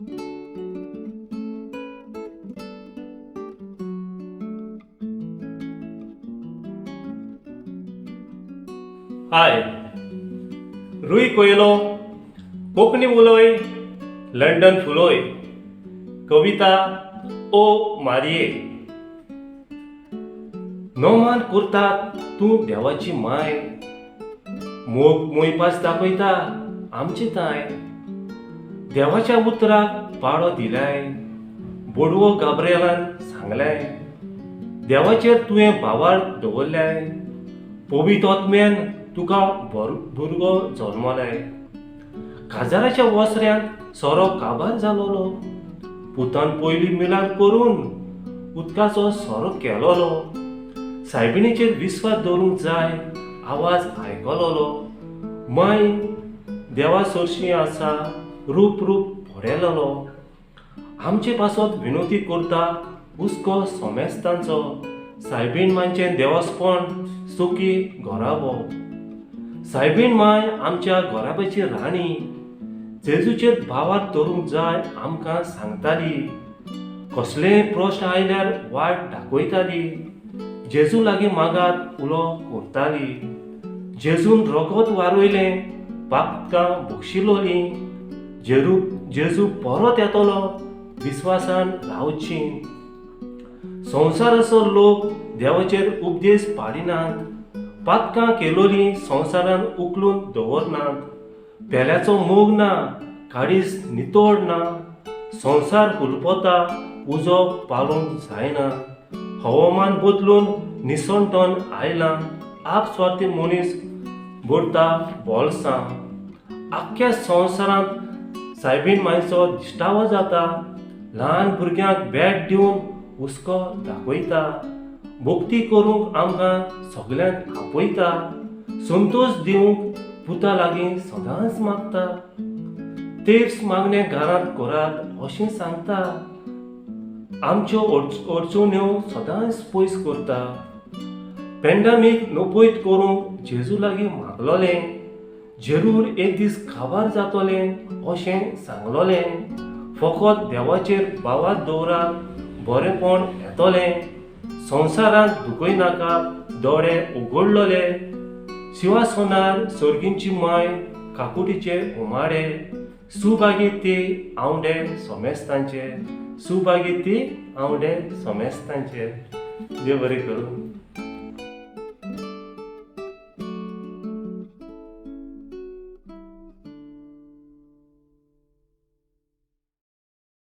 हाय, Rui Coelho, Konkani उलोय, London फुलोय, कविता ओ मारये. नोमान करतात तूं देवाची माय, मोग मोयपास दाखयता आमचे ताय. देवाच्या उतराक पाळो दिलाय, बोडवो गाब्रिएलान सांगलाय. देवाचेर तुवें भावार दवरल्याय, पवित्र आत्म्यान तुका भुरगो जल्मलाय. काजाराच्या वस्र्यांत सोरो काबार जालोलो, पुतान पयली मिलाड करून उदकाचो सोरो केलोलो. सायबिणीचेर विस्वास दवरूंक जाय आवाज आयकलोलो. माय देवा सरशी आसा, रूप फोडेलोलो. आमचे पासत विनोती करता हुस्को सोमेस्तांचो. सायबीण मांचें देवस्पण सुखी घोराबो. सायबीण माय आमच्या घोराबाची राणी, जेजूचेर भावार दवरूंक जाय आमकां सांगताली. कसलेय प्रश्न आयल्यार वाट दाखयताली. जेजू लागीं मागात उलो करताली. जेजून रगत वारयलें, पापकां बक्षिलोली. जेजू परत येतलो, विस्वासान रावची. संवसाराचो लोक देवाचेर उपदेश पाडिनात. पातकां केलोली संवसारान उखलून दवरनात. पेल्याचो मोग ना, काडीस नितोड ना. संवसार हुलपता, उजो पालूंक जायना. हवामान बदलून निसंतन आयलां. आपस्वार्थी मनीस भरता बोल्सां. आख्ख्या संवसारांत सायबीण मायचो दिश्टावो जाता. ल्हान भुरग्यांक भेट दिवन हुस्को दाखयता. भक्ती करूंक आमकां सगल्यांक आपयता. संतोश दिवंक पुता लागीं सदांच मागता. तेर्स मागणे घरांत करात अशें सांगता. आमच्यो अडचण्यो सदांच पयस करता. पेंडेमीक नपयत करूंक जेजू लागीं मागलोलें. जरूर एक दीस काबार जातोलें अशें सांगलोलें. फकत देवाचेर भावार दवरात, बरेंपण येतोलें. संवसारांत दुखय नाका, दोळे उगडलोले. शिवासोनार सर्गींची माय, काकुटीचे उमाडे. सुभागी ती आवडे सोमेस्तांचे. सुभागी ती आवडे सोमेस्तांचे. देव बरें करूं.